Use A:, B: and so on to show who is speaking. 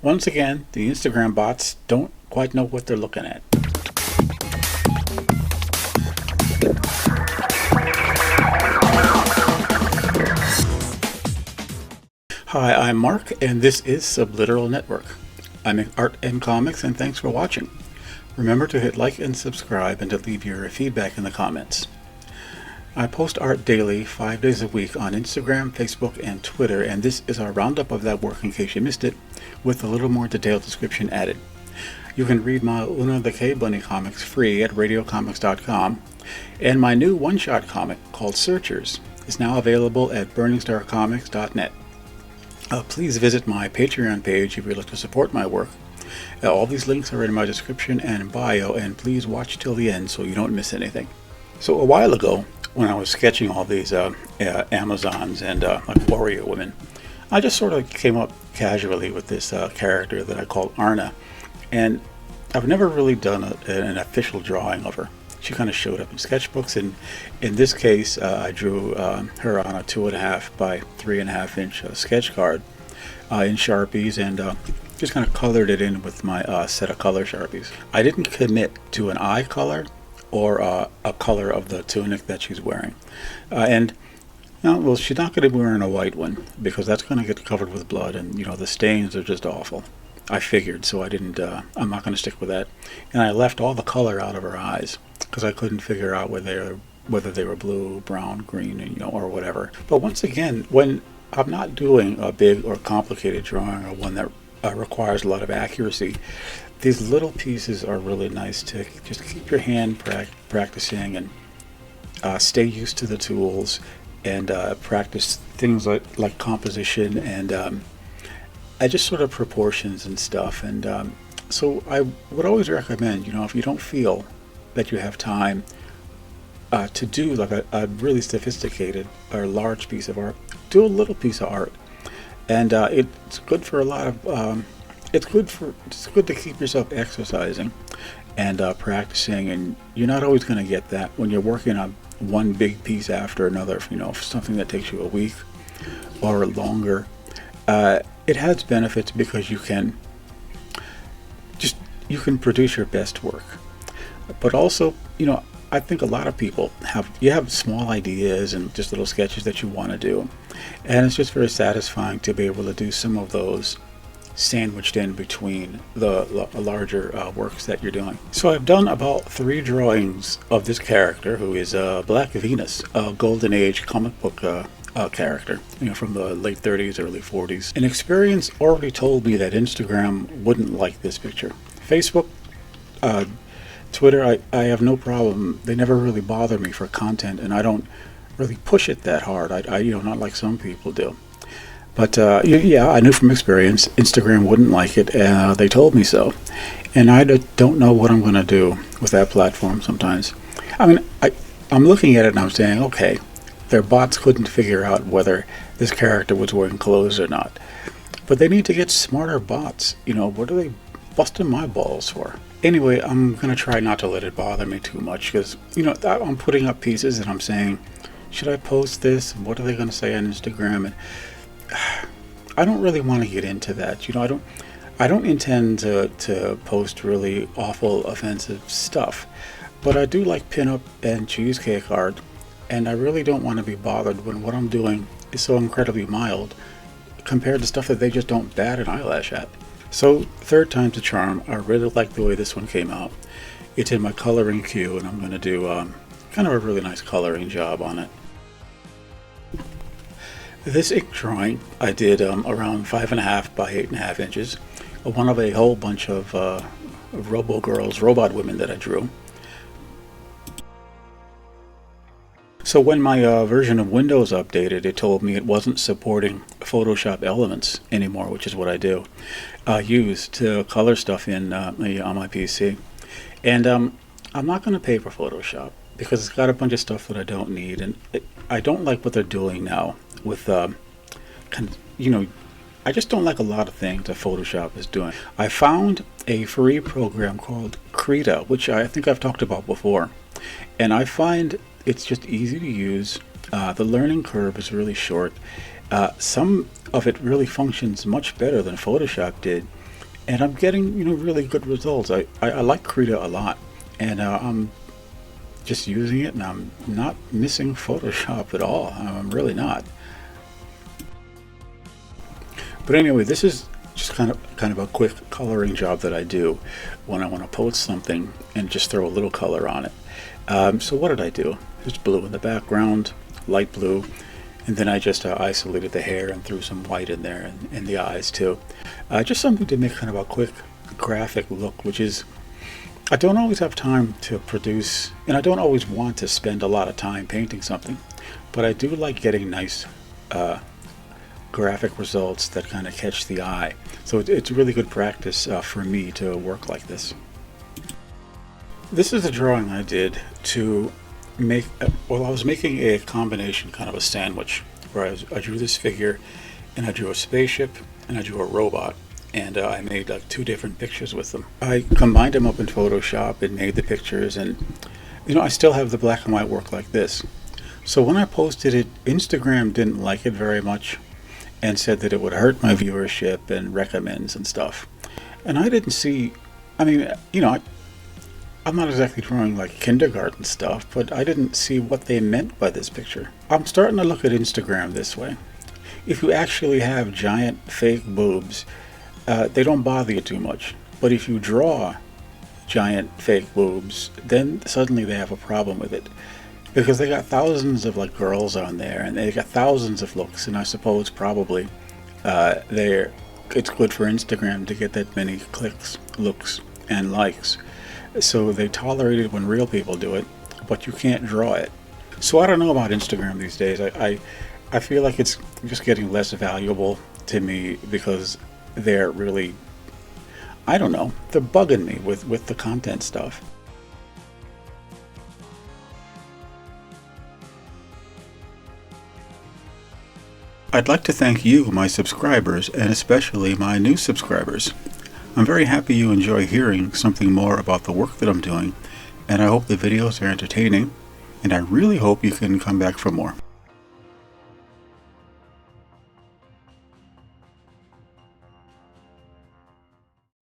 A: Once again, the Instagram bots don't quite know what they're looking at. Hi, I'm Mark, and this is Subliteral Network. I make art and comics, and thanks for watching. Remember to hit like and subscribe, and to leave your feedback in the comments. I post art daily, 5 days a week on Instagram, Facebook, and Twitter, and this is our roundup of that work in case you missed it, with a little more detailed description added. You can read my Una the K-Bunny comics free at radiocomics.com, and my new one-shot comic called Searchers is now available at burningstarcomics.net. Please visit my Patreon page if you'd like to support my work. All these links are in my description and bio, and please watch till the end so you don't miss anything. So a while ago, when I was sketching all these Amazons and like warrior women, I just sort of came up casually with this character that I call Arna, and I've never really done an official drawing of her. She kind of showed up in sketchbooks, and in this case I drew her on a 2.5 by 3.5 inch sketch card in Sharpies, and just kind of colored it in with my set of color Sharpies. I didn't commit to an eye color or a color of the tunic that she's wearing. Well, she's not going to be wearing a white one because that's going to get covered with blood, and the stains are just awful. I figured, so I didn't. I'm not going to stick with that. And I left all the color out of her eyes because I couldn't figure out whether they were blue, brown, green, or whatever. But once again, when I'm not doing a big or complicated drawing or one that requires a lot of accuracy, these little pieces are really nice to just keep your hand practicing and stay used to the tools and practice things like composition and I just sort of proportions and stuff. And so I would always recommend, if you don't feel that you have time to do like a really sophisticated or large piece of art, do a little piece of art. And it's good for a lot of it's good to keep yourself exercising and practicing, and you're not always going to get that when you're working on one big piece after another. Something that takes you a week or longer. It has benefits because you can produce your best work, but also I think a lot of people have small ideas and just little sketches that you want to do, and it's just very satisfying to be able to do some of those sandwiched in between the larger works that you're doing. So I've done about 3 drawings of this character, who is Black Venus, a Golden Age comic book character, from the late 30s, early 40s. And experience already told me that Instagram wouldn't like this picture. Facebook, Twitter, I have no problem. They never really bother me for content, and I don't really push it that hard. I not like some people do. But yeah, I knew from experience Instagram wouldn't like it. They told me so, and I don't know what I'm going to do with that platform sometimes. I mean, I'm looking at it and I'm saying, okay, their bots couldn't figure out whether this character was wearing clothes or not. But they need to get smarter bots. What are they busting my balls for? Anyway, I'm going to try not to let it bother me too much because, I'm putting up pieces and I'm saying, should I post this? What are they going to say on Instagram? And I don't really want to get into that. I don't intend to post really awful, offensive stuff, but I do like pinup and cheesecake art, and I really don't want to be bothered when what I'm doing is so incredibly mild compared to stuff that they just don't bat an eyelash at. So, third time's a charm. I really like the way this one came out. It's in my coloring queue, and I'm going to do kind of a really nice coloring job on it. This ink drawing I did around 5.5 by 8.5 inches, one of a whole bunch of Robogirls, robot women that I drew. So when my version of Windows updated, it told me it wasn't supporting Photoshop Elements anymore, which is what I use to color stuff in on my PC. And I'm not going to pay for Photoshop because it's got a bunch of stuff that I don't need, and I don't like what they're doing now with I just don't like a lot of things that Photoshop is doing. I found a free program called Krita, which I think I've talked about before, and I find it's just easy to use. The learning curve is really short. Some of it really functions much better than Photoshop did, and I'm getting, really good results. I like Krita a lot, and I'm just using it, and I'm not missing Photoshop at all. I'm really not. But anyway, this is just kind of a quick coloring job that I do when I want to post something and just throw a little color on it. So what did I do? There's blue in the background, light blue, and then I just isolated the hair and threw some white in there, and the eyes too. Just something to make kind of a quick graphic look, which is, I don't always have time to produce, and I don't always want to spend a lot of time painting something, but I do like getting nice graphic results that kind of catch the eye. So it's really good practice for me to work like this. This is a drawing I did to make, well, I was making a combination, kind of a sandwich, where I drew this figure, and I drew a spaceship, and I drew a robot, and I made like two different pictures with them. I combined them up in Photoshop and made the pictures, and I still have the black and white work like this. So when I posted it, Instagram didn't like it very much and said that it would hurt my viewership and recommends and stuff. And I didn't see, I mean, I'm not exactly drawing like kindergarten stuff, but I didn't see what they meant by this picture. I'm starting to look at Instagram this way. If you actually have giant fake boobs, they don't bother you too much. But if you draw giant fake boobs, then suddenly they have a problem with it. Because they got thousands of like girls on there, and they got thousands of looks, and I suppose probably it's good for Instagram to get that many clicks, looks, and likes. So they tolerate it when real people do it, but you can't draw it. So I don't know about Instagram these days. I feel like it's just getting less valuable to me because they're really, I don't know, they're bugging me with the content stuff. I'd like to thank you, my subscribers, and especially my new subscribers. I'm very happy you enjoy hearing something more about the work that I'm doing, and I hope the videos are entertaining, and I really hope you can come back for more.